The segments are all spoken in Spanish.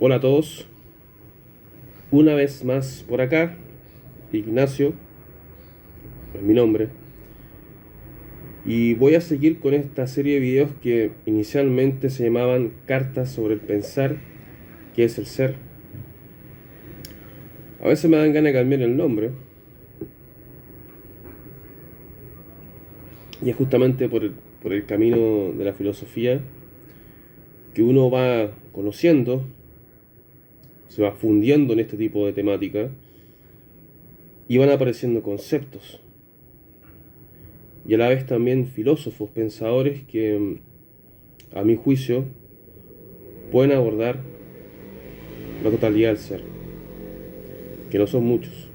Hola a todos, una vez más por acá, Ignacio, es mi nombre, y voy a seguir con esta serie de videos que inicialmente se llamaban Cartas sobre el pensar, que es el ser. A veces me dan ganas de cambiar el nombre, y es justamente por el camino de la filosofía que uno va conociendo, se va fundiendo en este tipo de temática, y van apareciendo conceptos, y a la vez también filósofos, pensadores que, a mi juicio, pueden abordar la totalidad del ser, que no son muchos.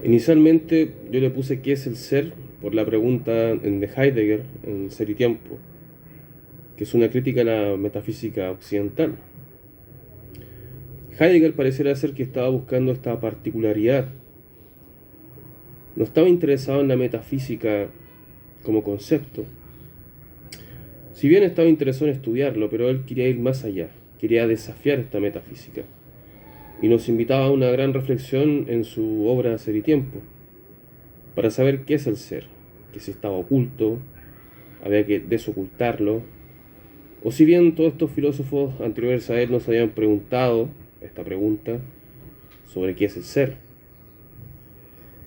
Inicialmente yo le puse ¿qué es el ser? Por la pregunta de Heidegger en Ser y Tiempo, que es una crítica a la metafísica occidental. Heidegger pareciera ser que estaba buscando esta particularidad. No estaba interesado en la metafísica como concepto. Si bien estaba interesado en estudiarlo, pero él quería ir más allá, quería desafiar esta metafísica. Y nos invitaba a una gran reflexión en su obra Ser y Tiempo, para saber qué es el ser, que si estaba oculto, había que desocultarlo, o si bien todos estos filósofos anteriores a él nos habían preguntado esta pregunta sobre qué es el ser.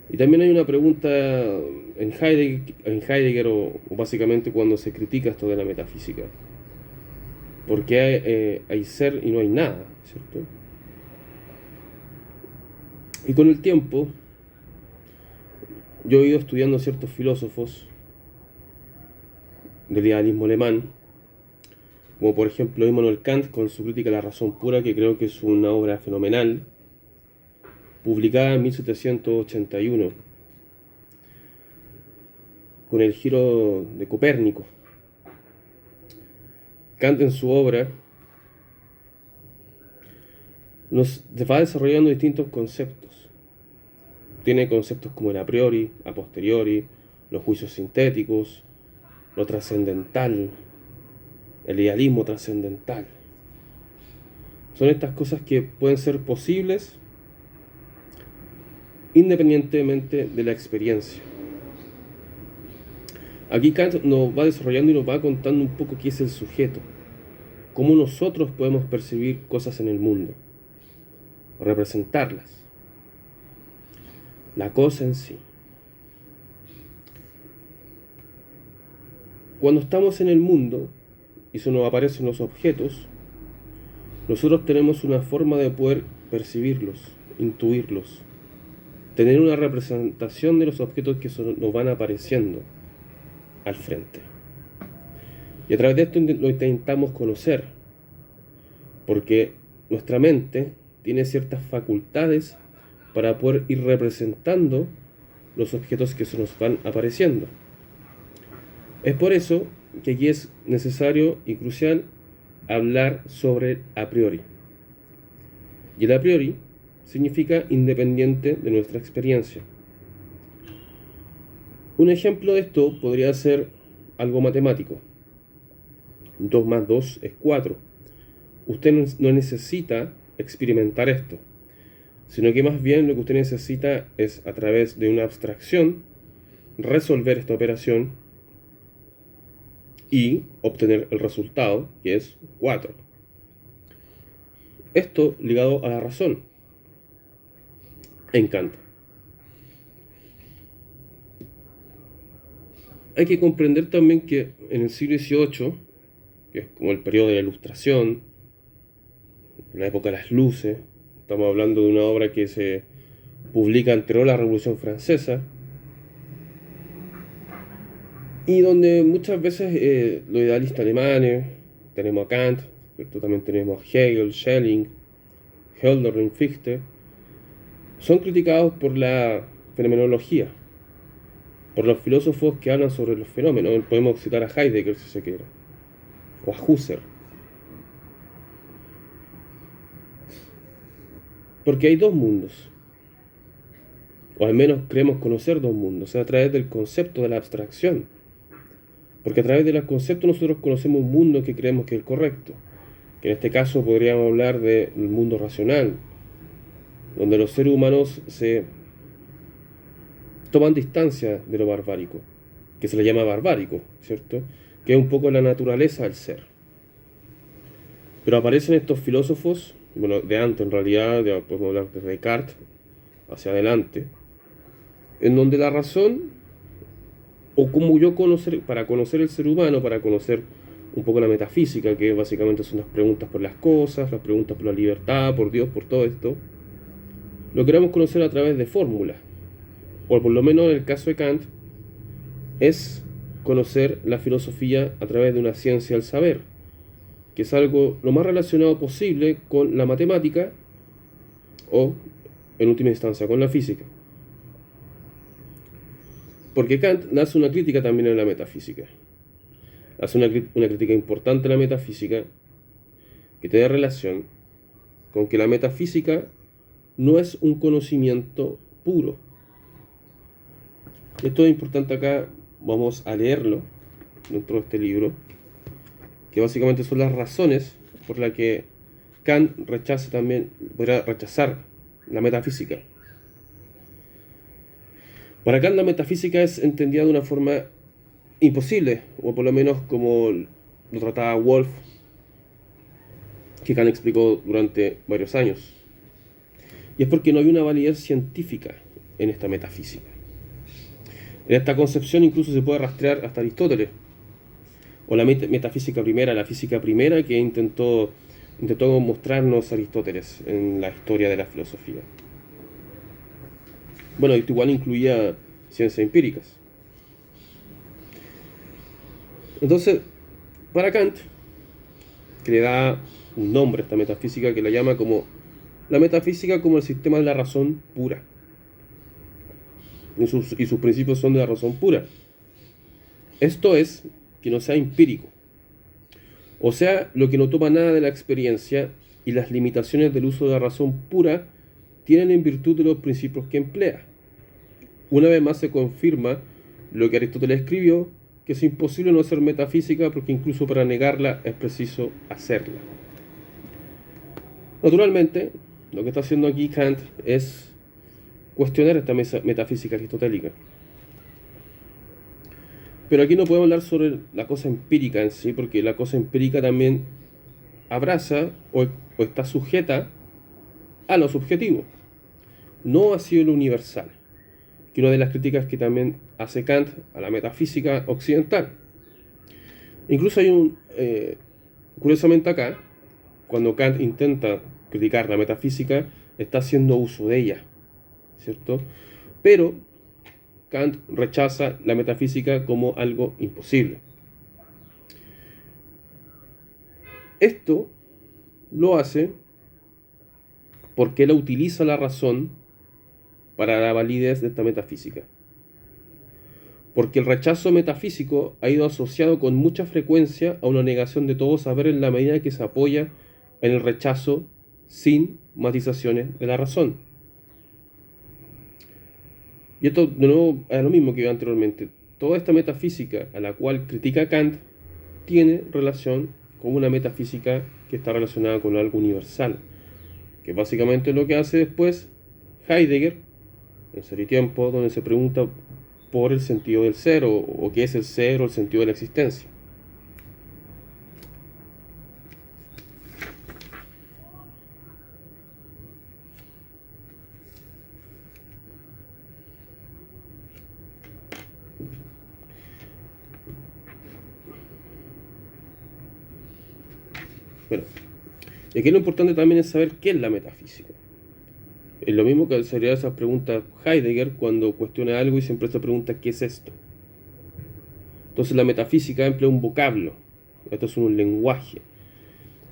Y también hay una pregunta en Heidegger o básicamente cuando se critica esto de la metafísica. ¿Por qué hay ser y no hay nada? ¿Cierto? Y con el tiempo, yo he ido estudiando ciertos filósofos del idealismo alemán, como por ejemplo Immanuel Kant con su crítica a la razón pura, que creo que es una obra fenomenal, publicada en 1781, con el giro de Copérnico. Kant en su obra nos va desarrollando distintos conceptos. Tiene conceptos como el a priori, a posteriori, los juicios sintéticos, lo trascendental, el idealismo trascendental. Son estas cosas que pueden ser posibles independientemente de la experiencia. Aquí Kant nos va desarrollando y nos va contando un poco qué es el sujeto, cómo nosotros podemos percibir cosas en el mundo, representarlas, la cosa en sí. Cuando estamos en el mundo y se nos aparecen los objetos, nosotros tenemos una forma de poder percibirlos, intuirlos, tener una representación de los objetos que nos van apareciendo al frente. Y a través de esto lo intentamos conocer, porque nuestra mente tiene ciertas facultades para poder ir representando los objetos que se nos van apareciendo. Es por eso que aquí es necesario y crucial hablar sobre el a priori. Y el a priori significa independiente de nuestra experiencia. Un ejemplo de esto podría ser algo matemático. 2 más 2 es 4. Usted no necesita experimentar esto, sino que más bien lo que usted necesita es, a través de una abstracción, resolver esta operación y obtener el resultado, que es 4. Esto ligado a la razón. Encanta. Hay que comprender también que en el siglo XVIII, que es como el periodo de la Ilustración, la época de las luces, estamos hablando de una obra que se publica anterior a la Revolución Francesa, y donde muchas veces los idealistas alemanes, tenemos a Kant, ¿cierto? También tenemos a Hegel, Schelling, Hölderlin, Fichte, son criticados por la fenomenología, por los filósofos que hablan sobre los fenómenos. Podemos citar a Heidegger si se quiere, o a Husserl. Porque hay dos mundos, o al menos creemos conocer dos mundos, a través del concepto de la abstracción. Porque a través del concepto nosotros conocemos un mundo que creemos que es el correcto, que en este caso podríamos hablar del mundo racional, donde los seres humanos se toman distancia de lo barbárico, que se le llama barbárico, ¿cierto? Que es un poco la naturaleza del ser. Pero aparecen estos filósofos, bueno, de antes en realidad, podemos hablar de Descartes hacia adelante, en donde la razón, o como yo conocer, para conocer el ser humano, para conocer un poco la metafísica, que básicamente son las preguntas por las cosas, las preguntas por la libertad, por Dios, por todo esto, lo queremos conocer a través de fórmulas, o por lo menos en el caso de Kant, es conocer la filosofía a través de una ciencia del saber, que es algo lo más relacionado posible con la matemática o, en última instancia, con la física. Porque Kant hace una crítica también en la metafísica. Hace una crítica importante a la metafísica que tiene relación con que la metafísica no es un conocimiento puro. Esto es importante acá, vamos a leerlo dentro de este libro, que básicamente son las razones por las que Kant podrá rechazar la metafísica. Para Kant la metafísica es entendida de una forma imposible, o por lo menos como lo trataba Wolff, que Kant explicó durante varios años. Y es porque no hay una validez científica en esta metafísica. En esta concepción incluso se puede rastrear hasta Aristóteles, o la metafísica primera, la física primera que intentó mostrarnos Aristóteles en la historia de la filosofía. Bueno, esto igual incluía ciencias empíricas. Entonces, para Kant, que le da un nombre a esta metafísica, que la llama como la metafísica como el sistema de la razón pura. Y sus principios son de la razón pura. Esto es, que no sea empírico. O sea, lo que no toma nada de la experiencia y las limitaciones del uso de la razón pura tienen en virtud de los principios que emplea. Una vez más se confirma lo que Aristóteles escribió, que es imposible no hacer metafísica porque incluso para negarla es preciso hacerla. Naturalmente, lo que está haciendo aquí Kant es cuestionar esta metafísica aristotélica. Pero aquí no podemos hablar sobre la cosa empírica en sí, porque la cosa empírica también abraza o está sujeta a lo subjetivo, no así lo universal, que una de las críticas que también hace Kant a la metafísica occidental. Incluso hay curiosamente acá, cuando Kant intenta criticar la metafísica, está haciendo uso de ella, ¿cierto? Pero Kant rechaza la metafísica como algo imposible. Esto lo hace porque él utiliza la razón para la validez de esta metafísica. Porque el rechazo metafísico ha ido asociado con mucha frecuencia a una negación de todo saber en la medida que se apoya en el rechazo sin matizaciones de la razón. Y esto de nuevo es lo mismo que yo anteriormente. Toda esta metafísica a la cual critica Kant tiene relación con una metafísica que está relacionada con algo universal, que básicamente es lo que hace después Heidegger en Ser y Tiempo, donde se pregunta por el sentido del ser, o qué es el ser, o el sentido de la existencia. Bueno, y aquí lo importante también es saber qué es la metafísica. Es lo mismo que sería esa pregunta Heidegger cuando cuestiona algo y siempre se pregunta ¿qué es esto? Entonces la metafísica emplea un vocablo. Esto es un lenguaje.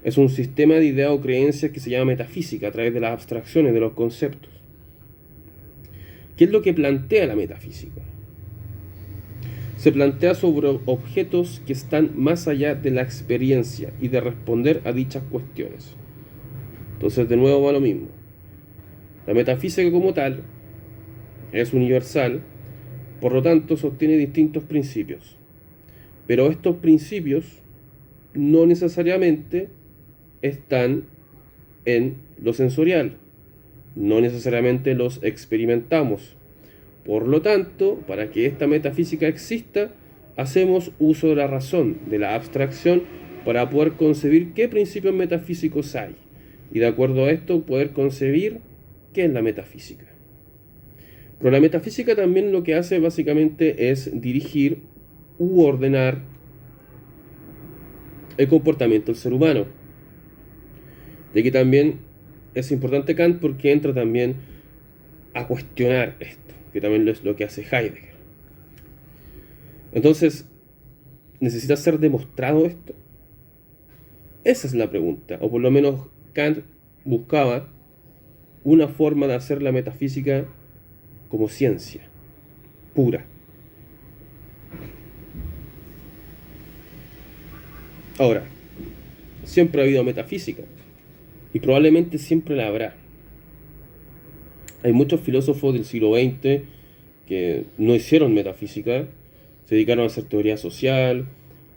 Es un sistema de ideas o creencias que se llama metafísica a través de las abstracciones, de los conceptos. ¿Qué es lo que plantea la metafísica? Se plantea sobre objetos que están más allá de la experiencia y de responder a dichas cuestiones. Entonces de nuevo va lo mismo. La metafísica como tal es universal, por lo tanto sostiene distintos principios. Pero estos principios no necesariamente están en lo sensorial, no necesariamente los experimentamos. Por lo tanto, para que esta metafísica exista, hacemos uso de la razón, de la abstracción, para poder concebir qué principios metafísicos hay. Y de acuerdo a esto, poder concebir qué es la metafísica. Pero la metafísica también lo que hace básicamente es dirigir u ordenar el comportamiento del ser humano. De aquí también es importante Kant porque entra también a cuestionar esto, que también es lo que hace Heidegger. Entonces, ¿necesita ser demostrado esto? Esa es la pregunta, o por lo menos Kant buscaba una forma de hacer la metafísica como ciencia pura. Ahora, siempre ha habido metafísica y probablemente siempre la habrá. Hay muchos filósofos del siglo XX que no hicieron metafísica, se dedicaron a hacer teoría social,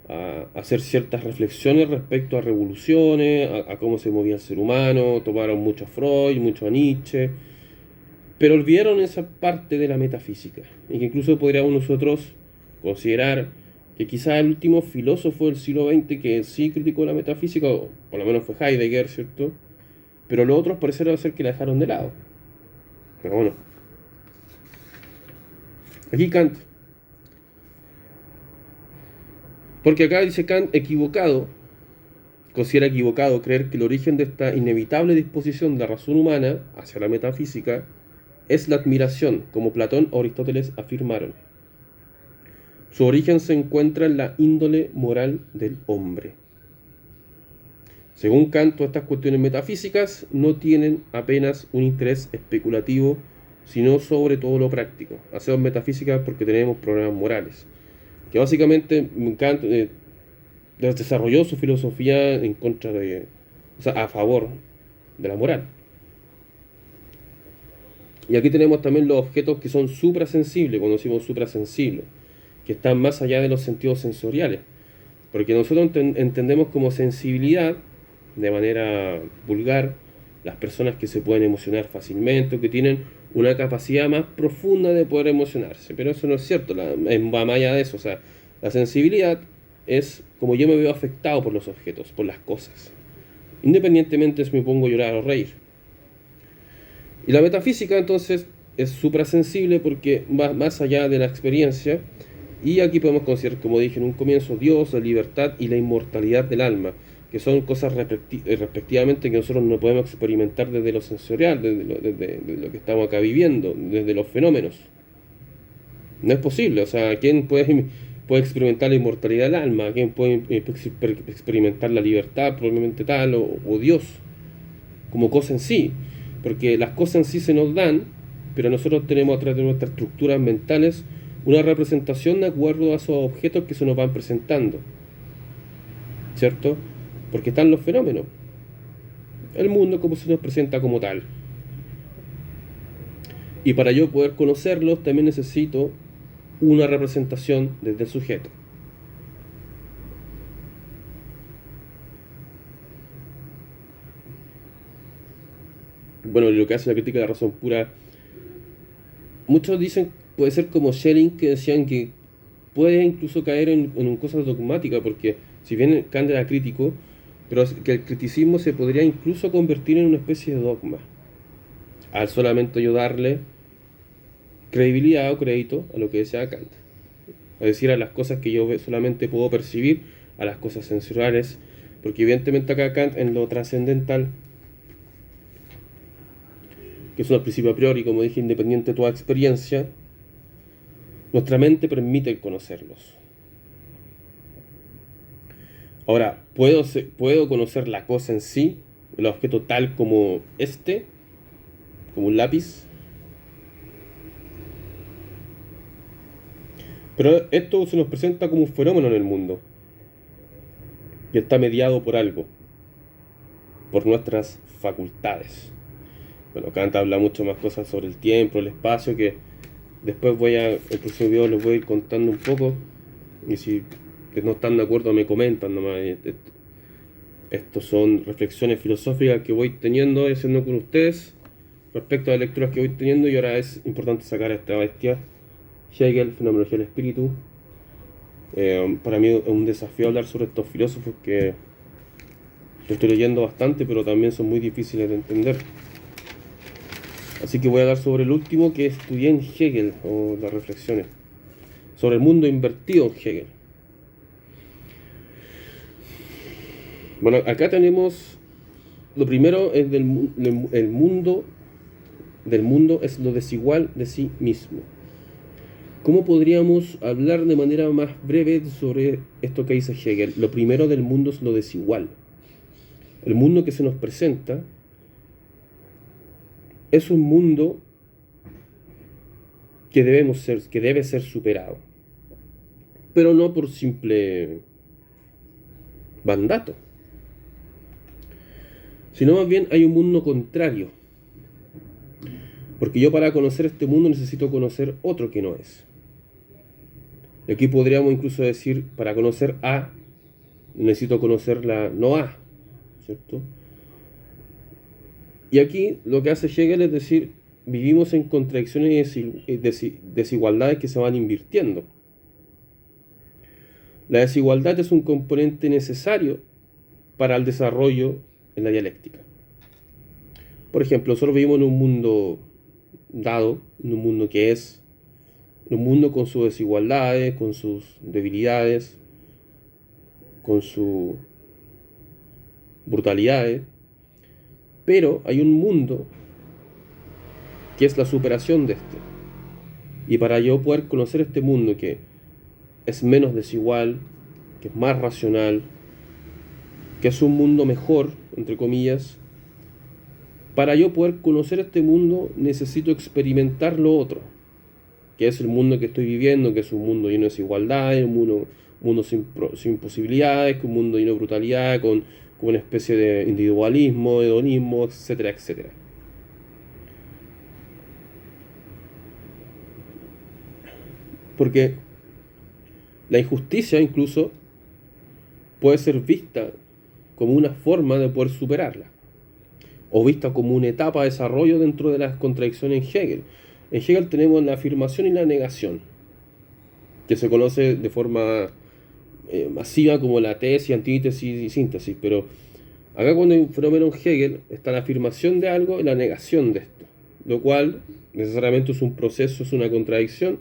a hacer ciertas reflexiones respecto a revoluciones, a cómo se movía el ser humano, tomaron mucho a Freud, mucho a Nietzsche, pero olvidaron esa parte de la metafísica, y que incluso podríamos nosotros considerar que quizás el último filósofo del siglo XX que sí criticó la metafísica, o por lo menos fue Heidegger, ¿cierto? Pero los otros parecieron ser que la dejaron de lado. Pero bueno, aquí Kant, porque acá dice Kant equivocado, considera equivocado creer que el origen de esta inevitable disposición de la razón humana hacia la metafísica es la admiración, como Platón o Aristóteles afirmaron. Su origen se encuentra en la índole moral del hombre. Según Kant, estas cuestiones metafísicas no tienen apenas un interés especulativo, sino sobre todo lo práctico. Hacemos metafísica porque tenemos problemas morales. Que básicamente Kant desarrolló su filosofía en contra de, o sea, a favor de la moral. Y aquí tenemos también los objetos que son suprasensibles, cuando decimos suprasensibles, que están más allá de los sentidos sensoriales. Porque nosotros entendemos como sensibilidad, de manera vulgar, las personas que se pueden emocionar fácilmente o que tienen una capacidad más profunda de poder emocionarse. Pero eso no es cierto, va más allá de eso. O sea, la sensibilidad es como yo me veo afectado por los objetos, por las cosas, independientemente si me pongo a llorar o reír. Y la metafísica entonces es suprasensible porque va más allá de la experiencia, y aquí podemos considerar, como dije en un comienzo, Dios, la libertad y la inmortalidad del alma, que son cosas respectivamente que nosotros no podemos experimentar desde lo sensorial, desde lo que estamos acá viviendo, desde los fenómenos. No es posible, o sea, ¿quién puede experimentar la inmortalidad del alma? ¿Quién puede experimentar la libertad, probablemente tal, o Dios, como cosa en sí? Porque las cosas en sí se nos dan, pero nosotros tenemos a través de nuestras estructuras mentales una representación de acuerdo a esos objetos que se nos van presentando, ¿cierto? Porque están los fenómenos. El mundo como se nos presenta como tal. Y para yo poder conocerlos también necesito una representación desde el sujeto. Bueno, lo que hace la crítica de la razón pura, muchos dicen, puede ser como Schelling, que decían que puede incluso caer en cosas dogmáticas, porque si bien Kant era crítico, pero que el criticismo se podría incluso convertir en una especie de dogma, al solamente yo darle credibilidad o crédito a lo que decía Kant, es decir, a las cosas que yo solamente puedo percibir, a las cosas sensoriales, porque evidentemente acá Kant en lo trascendental, que es un principio a priori, como dije, independiente de toda experiencia, nuestra mente permite conocerlos. Ahora, ¿puedo conocer la cosa en sí, el objeto tal como como un lápiz? Pero esto se nos presenta como un fenómeno en el mundo, y está mediado por algo, por nuestras facultades. Bueno, Kant habla mucho más cosas sobre el tiempo, el espacio, que después el próximo video les voy a ir contando un poco, y si no están de acuerdo me comentan nomás. Estos son reflexiones filosóficas que voy teniendo y haciendo con ustedes respecto a las lecturas que voy teniendo, y ahora es importante sacar a esta bestia, Hegel, Fenomenología del Espíritu. Para mí es un desafío hablar sobre estos filósofos que yo estoy leyendo bastante, pero también son muy difíciles de entender. Así que voy a hablar sobre el último que estudié en Hegel, o las reflexiones, sobre el mundo invertido en Hegel. Bueno, acá tenemos, lo primero es el mundo del mundo es lo desigual de sí mismo. ¿Cómo podríamos hablar de manera más breve sobre esto que dice Hegel? Lo primero del mundo es lo desigual. El mundo que se nos presenta es un mundo que debe ser superado, pero no por simple mandato, sino más bien hay un mundo contrario, porque yo para conocer este mundo necesito conocer otro que no es. Y aquí podríamos incluso decir, para conocer A, necesito conocer la no A, ¿cierto? Y aquí lo que hace Hegel es decir, vivimos en contradicciones y desigualdades que se van invirtiendo. La desigualdad es un componente necesario para el desarrollo en la dialéctica. Por ejemplo, nosotros vivimos en un mundo dado, en un mundo que es, en un mundo con sus desigualdades, con sus debilidades, con sus brutalidades, pero hay un mundo que es la superación de este. Y para yo poder conocer este mundo que es menos desigual, que es más racional, que es un mundo mejor, entre comillas, para yo poder conocer este mundo necesito experimentar lo otro, que es el mundo que estoy viviendo, que es un mundo lleno de desigualdades, un mundo sin posibilidades, un mundo lleno de brutalidad, con una especie de individualismo, hedonismo, etcétera, etcétera. Porque la injusticia incluso puede ser vista como una forma de poder superarla, o vista como una etapa de desarrollo dentro de las contradicciones en Hegel. En Hegel tenemos la afirmación y la negación, que se conoce de forma masiva como la tesis, antítesis y síntesis, pero acá cuando hay un fenómeno en Hegel está la afirmación de algo y la negación de esto, lo cual necesariamente es un proceso, es una contradicción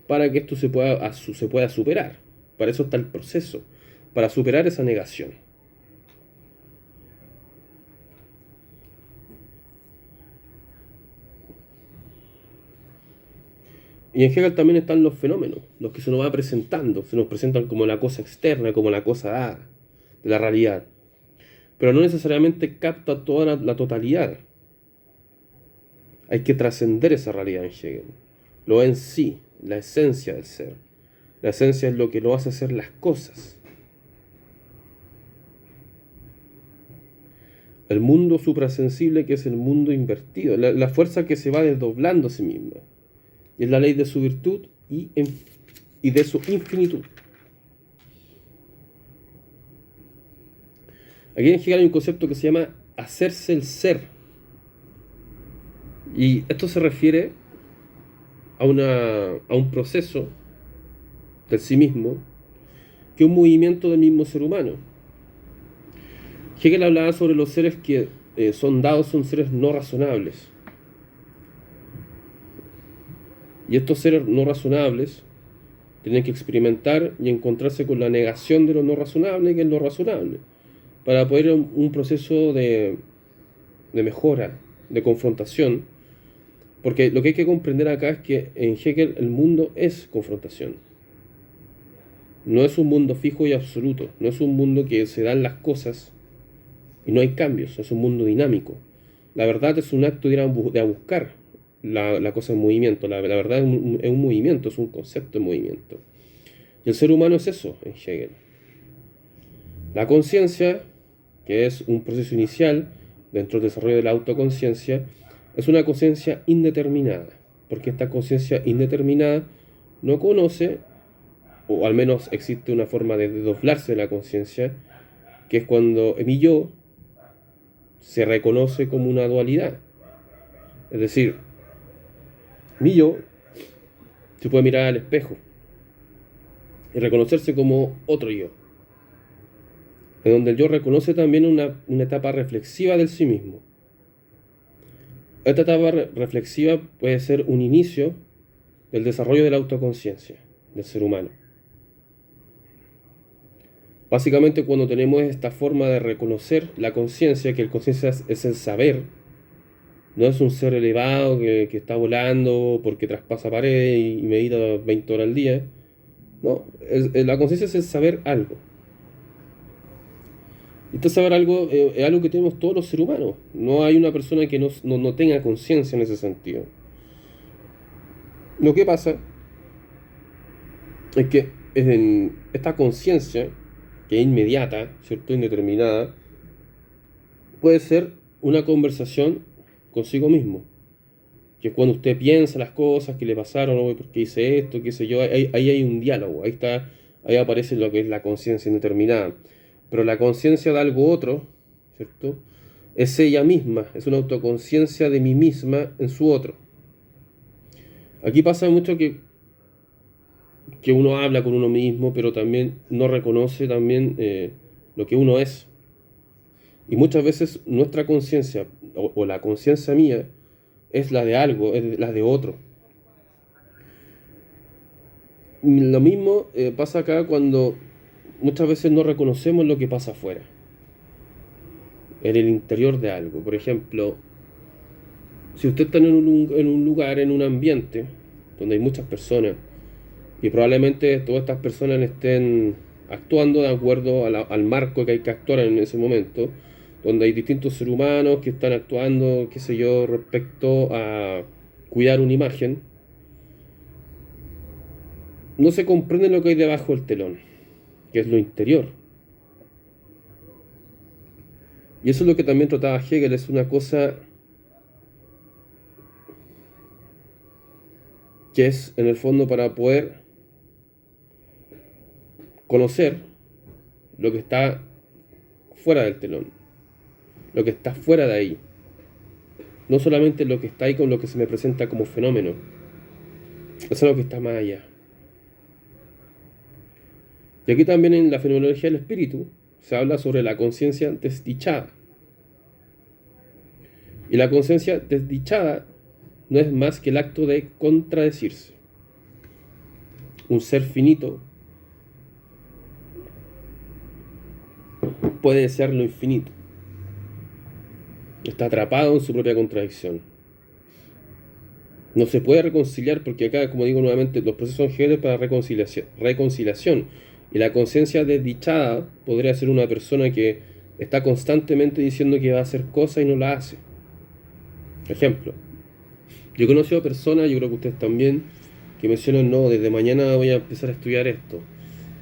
para que esto se pueda superar. Para eso está el proceso, para superar esa negación. Y en Hegel también están los fenómenos, los que se nos va presentando, se nos presentan como la cosa externa, como la cosa dada de la realidad, pero no necesariamente capta toda la totalidad. Hay que trascender esa realidad en Hegel, lo en sí, la esencia del ser. La esencia es lo que lo hace hacer las cosas. El mundo suprasensible, que es el mundo invertido, la fuerza que se va desdoblando a sí misma. Y es la ley de su virtud y de su infinitud. Aquí en Hegel hay un concepto que se llama hacerse el ser. Y esto se refiere a un proceso del sí mismo, que es un movimiento del mismo ser humano. Hegel hablaba sobre los seres que son dados, son seres no razonables. Y estos seres no razonables tienen que experimentar y encontrarse con la negación de lo no razonable, que es lo razonable, para poder ir a un proceso de mejora, de confrontación. Porque lo que hay que comprender acá es que en Hegel el mundo es confrontación. No es un mundo fijo y absoluto, no es un mundo que se dan las cosas y no hay cambios, es un mundo dinámico. La verdad es un acto de ir a buscar la cosa en movimiento, la verdad es un movimiento, es un concepto en movimiento. Y el ser humano es eso en Hegel. La conciencia, que es un proceso inicial dentro del desarrollo de la autoconciencia, es una conciencia indeterminada, porque esta conciencia indeterminada no conoce, o al menos existe una forma de desdoblarse de la conciencia, que es cuando mi yo se reconoce como una dualidad. Es decir, mi yo se puede mirar al espejo y reconocerse como otro yo, en donde el yo reconoce también una etapa reflexiva del sí mismo. Esta etapa reflexiva puede ser un inicio del desarrollo de la autoconciencia del ser humano. Básicamente, cuando tenemos esta forma de reconocer la conciencia, que el conciencia es el saber, no es un ser elevado que está volando porque traspasa paredes y medita 20 horas al día. No, la conciencia es el saber algo. Este saber algo es algo que tenemos todos los seres humanos. No hay una persona que no tenga conciencia en ese sentido. Lo que pasa es que en esta conciencia, que es inmediata, ¿cierto? Indeterminada, puede ser una conversación consigo mismo. Que es cuando usted piensa las cosas que le pasaron, ¿no? ¿Por qué hice esto? ¿Qué sé yo? Ahí hay un diálogo, ahí aparece lo que es la conciencia indeterminada. Pero la conciencia de algo otro, ¿cierto? Es ella misma, es una autoconciencia de mí misma en su otro. Aquí pasa mucho que uno habla con uno mismo, pero también no reconoce también lo que uno es. Y muchas veces nuestra conciencia, o la conciencia mía, es la de algo, es la de otro. Lo mismo pasa acá cuando muchas veces no reconocemos lo que pasa afuera, en el interior de algo. Por ejemplo, si usted está en un lugar, en un ambiente, donde hay muchas personas, y probablemente todas estas personas estén actuando de acuerdo al marco que hay que actuar en ese momento, donde hay distintos seres humanos que están actuando, qué sé yo, respecto a cuidar una imagen, no se comprende lo que hay debajo del telón, que es lo interior. Y eso es lo que también trataba Hegel, es una cosa que es en el fondo para poder conocer lo que está fuera del telón, lo que está fuera de ahí. No solamente lo que está ahí con lo que se me presenta como fenómeno, eso es lo que está más allá. Y aquí también en la fenomenología del espíritu se habla sobre la conciencia desdichada. Y la conciencia desdichada no es más que el acto de contradecirse. Un ser finito puede desear lo infinito. Está atrapado en su propia contradicción. No se puede reconciliar porque acá, como digo nuevamente, los procesos son generales para reconciliación. Y la conciencia desdichada podría ser una persona que está constantemente diciendo que va a hacer cosas y no la hace. Por ejemplo, yo he conocido personas, yo creo que ustedes también, que mencionan, no, desde mañana voy a empezar a estudiar esto,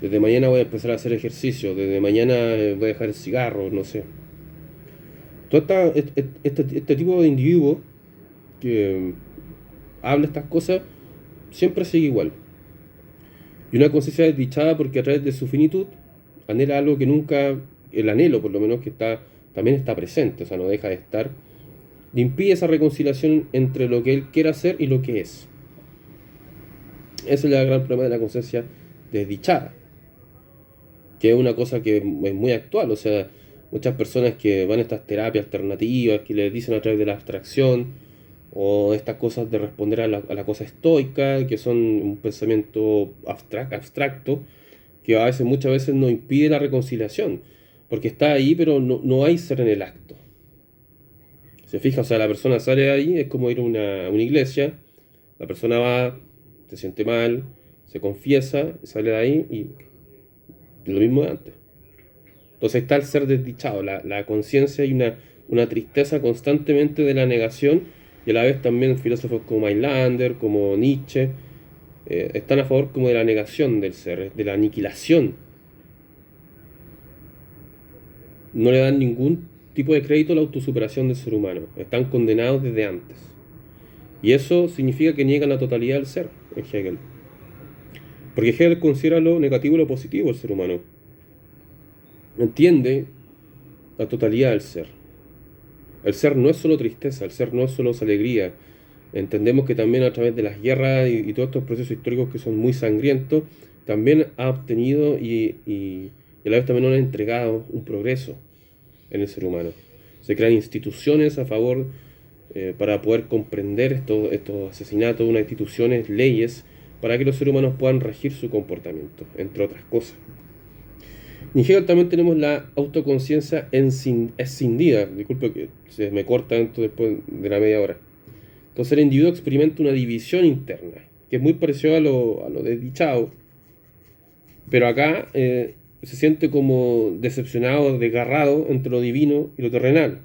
desde mañana voy a empezar a hacer ejercicio, desde mañana voy a dejar el cigarro, no sé. Todo este tipo de individuo que habla estas cosas siempre sigue igual. Y una conciencia desdichada porque a través de su finitud anhela algo que nunca, el anhelo por lo menos que también está presente, o sea, no deja de estar, le impide esa reconciliación entre lo que él quiere hacer y lo que es. Ese es el gran problema de la conciencia desdichada, que es una cosa que es muy actual, o sea, muchas personas que van a estas terapias alternativas, que les dicen a través de la abstracción, o estas cosas de responder a la cosa estoica, que son un pensamiento abstracto, que a veces, muchas veces nos impide la reconciliación, porque está ahí, pero no hay ser en el acto. Se fija, o sea, la persona sale de ahí, es como ir a una iglesia, la persona va, se siente mal, se confiesa, sale de ahí y lo mismo de antes. Entonces está el ser desdichado, la conciencia y una tristeza constantemente de la negación, y a la vez también filósofos como Highlander, como Nietzsche, están a favor como de la negación del ser, de la aniquilación. No le dan ningún tipo de crédito a la autosuperación del ser humano, están condenados desde antes. Y eso significa que niegan la totalidad del ser, en Hegel. Porque Hegel considera lo negativo y lo positivo del ser humano. entiende la totalidad del ser. El ser no es solo tristeza, el ser no es solo alegría. Entendemos que también a través de las guerras y todos estos procesos históricos que son muy sangrientos, también ha obtenido y a la vez también nos ha entregado un progreso en el ser humano. Se crean instituciones a favor para poder comprender estos asesinatos, unas instituciones, leyes, para que los seres humanos puedan regir su comportamiento, entre otras cosas. En Hegel también tenemos la autoconciencia escindida. Disculpe que se me corta esto después de la media hora. Entonces el individuo experimenta una división interna, que es muy parecido a lo desdichado, pero acá se siente como decepcionado, desgarrado entre lo divino y lo terrenal.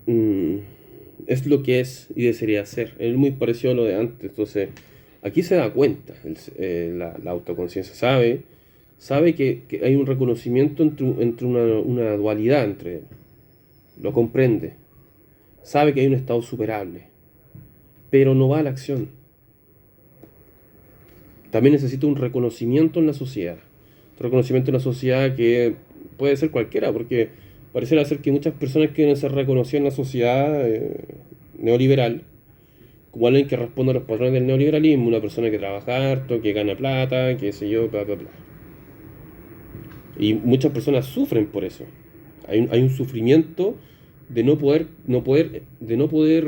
Mm, es lo que es y desearía ser. Es muy parecido a lo de antes. Entonces, aquí se da cuenta, la autoconciencia sabe que hay un reconocimiento entre una dualidad entre él. Lo comprende. Sabe que hay un estado superable, pero no va a la acción. También necesita un reconocimiento en la sociedad. Un reconocimiento en la sociedad que puede ser cualquiera, porque pareciera ser que muchas personas quieren ser reconocidas en la sociedad neoliberal como alguien que responde a los patrones del neoliberalismo, una persona que trabaja harto, que gana plata, que sé yo, bla, bla, bla. Y muchas personas sufren por eso. Hay un sufrimiento de de no poder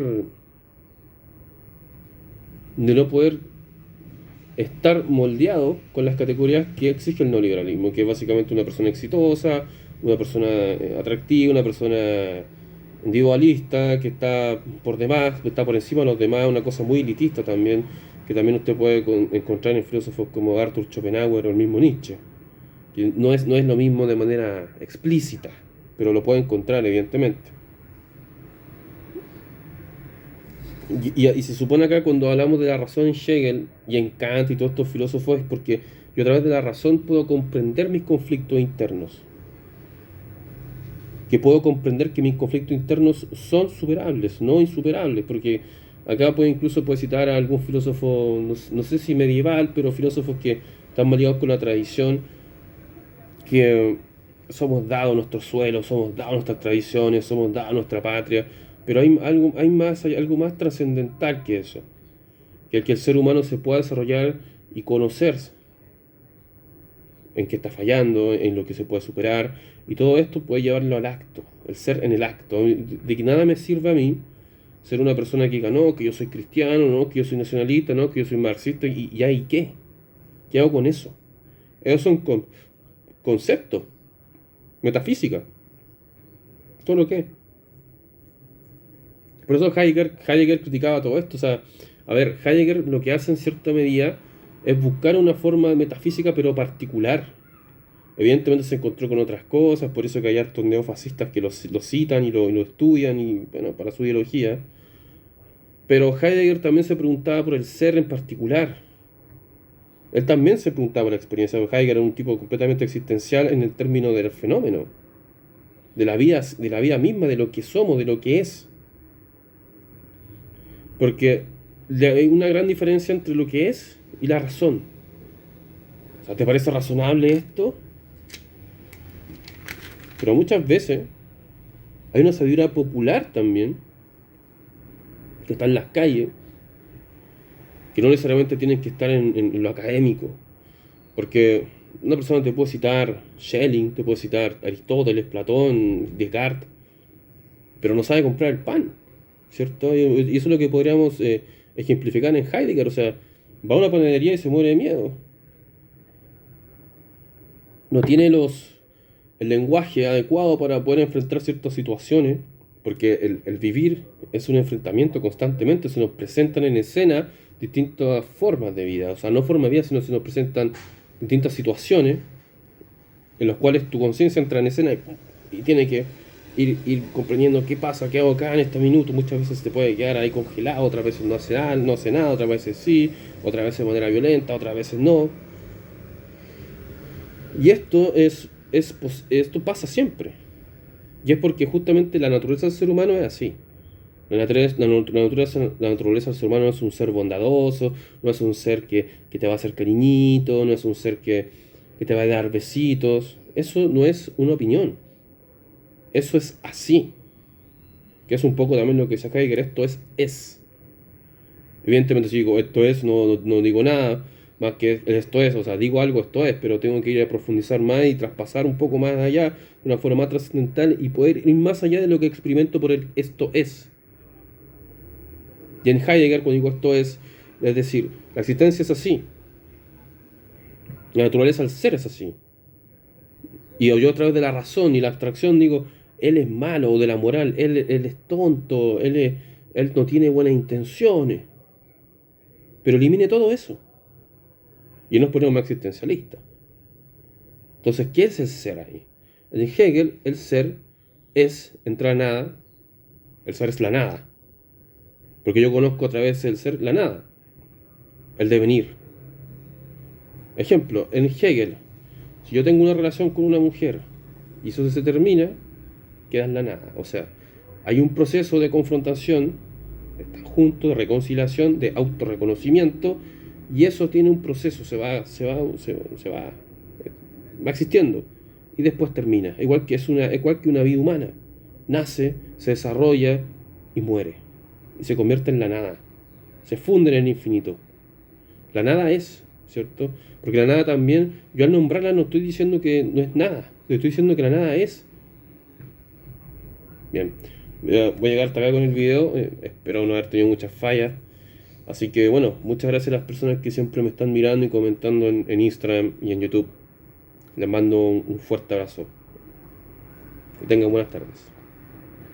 estar moldeado con las categorías que exige el neoliberalismo, que es básicamente una persona exitosa, una persona atractiva, una persona individualista, que está por demás, está por encima de los demás, una cosa muy elitista también, que también usted puede encontrar en filósofos como Arthur Schopenhauer o el mismo Nietzsche, que no es lo mismo de manera explícita, pero lo puede encontrar evidentemente. Y se supone acá cuando hablamos de la razón en Hegel y en Kant y todos estos filósofos es porque yo a través de la razón puedo comprender mis conflictos internos. Que puedo comprender que mis conflictos internos son superables, no insuperables, porque acá puede citar a algún filósofo, no sé si medieval, pero filósofos que están más ligados con la tradición, que somos dados nuestros suelos, somos dados nuestras tradiciones, somos dados nuestra patria, pero hay algo más trascendental que eso, que el ser humano se pueda desarrollar y conocerse en qué está fallando, en lo que se puede superar, y todo esto puede llevarlo al acto, el ser en el acto, de que nada me sirve a mí ser una persona que diga, no, que yo soy cristiano, no, que yo soy nacionalista, no, que yo soy marxista, y ahí qué, ¿qué hago con eso? Esos son conceptos, metafísica, todo lo que es. Por eso Heidegger criticaba todo esto. O sea, a ver, Heidegger lo que hace en cierta medida es buscar una forma metafísica pero particular. Evidentemente se encontró con otras cosas, por eso que hay hartos neofascistas que lo citan y lo estudian y bueno, para su ideología. Pero Heidegger también se preguntaba por el ser en particular. Él también se preguntaba por la experiencia. Heidegger era un tipo completamente existencial en el término del fenómeno, de la vida misma, de lo que somos, de lo que es. Porque hay una gran diferencia entre lo que es y la razón. O sea, ¿te parece razonable esto? Pero muchas veces hay una sabiduría popular también, que está en las calles, que no necesariamente tienen que estar en lo académico. Porque una persona te puede citar Schelling, te puede citar Aristóteles, Platón, Descartes, pero no sabe comprar el pan, ¿cierto? Y eso es lo que podríamos ejemplificar en Heidegger. O sea, va a una panadería y se muere de miedo. No tiene el lenguaje adecuado para poder enfrentar ciertas situaciones, porque el vivir es un enfrentamiento constantemente, se nos presentan en escena distintas formas de vida, o sea, no formas de vida, sino se nos presentan distintas situaciones en las cuales tu conciencia entra en escena y tiene que ir comprendiendo qué pasa, qué hago acá en este minuto. Muchas veces te puede quedar ahí congelado, otras veces no hace nada, otras veces sí, otras veces de manera violenta, otras veces no. Y esto pasa siempre. Y es porque justamente la naturaleza del ser humano es así. La naturaleza del ser humano no es un ser bondadoso, no es un ser que te va a hacer cariñito, no es un ser que te va a dar besitos. Eso no es una opinión. Eso es así. Que es un poco también lo que dice Heidegger, esto es. Evidentemente si digo esto es, no digo nada más que esto es, o sea, digo algo, esto es, pero tengo que ir a profundizar más y traspasar un poco más allá, de una forma más trascendental y poder ir más allá de lo que experimento por el esto es. Y en Heidegger, cuando digo esto es decir, la existencia es así, la naturaleza al ser es así. Y yo a través de la razón y la abstracción digo, él es malo, o de la moral, él es tonto, él no tiene buenas intenciones. Pero elimine todo eso. Y nos ponemos más existencialistas. Entonces, ¿qué es el ser ahí? En Hegel, el ser es entrar a nada, el ser es la nada. Porque yo conozco a través del ser la nada, el devenir. Ejemplo, en Hegel, si yo tengo una relación con una mujer y eso se termina, queda en la nada. O sea, hay un proceso de confrontación, está junto, de reconciliación, de autorreconocimiento, y eso tiene un proceso, va existiendo y después termina. Igual que una vida humana. Nace, se desarrolla y muere. Y se convierte en la nada. Se funde en el infinito. La nada es, ¿cierto? Porque la nada también, yo al nombrarla no estoy diciendo que no es nada. Estoy diciendo que la nada es. Bien. Voy a llegar hasta acá con el video. Espero no haber tenido muchas fallas. Así que bueno, muchas gracias a las personas que siempre me están mirando y comentando en Instagram y en YouTube. Les mando un fuerte abrazo. Que tengan buenas tardes.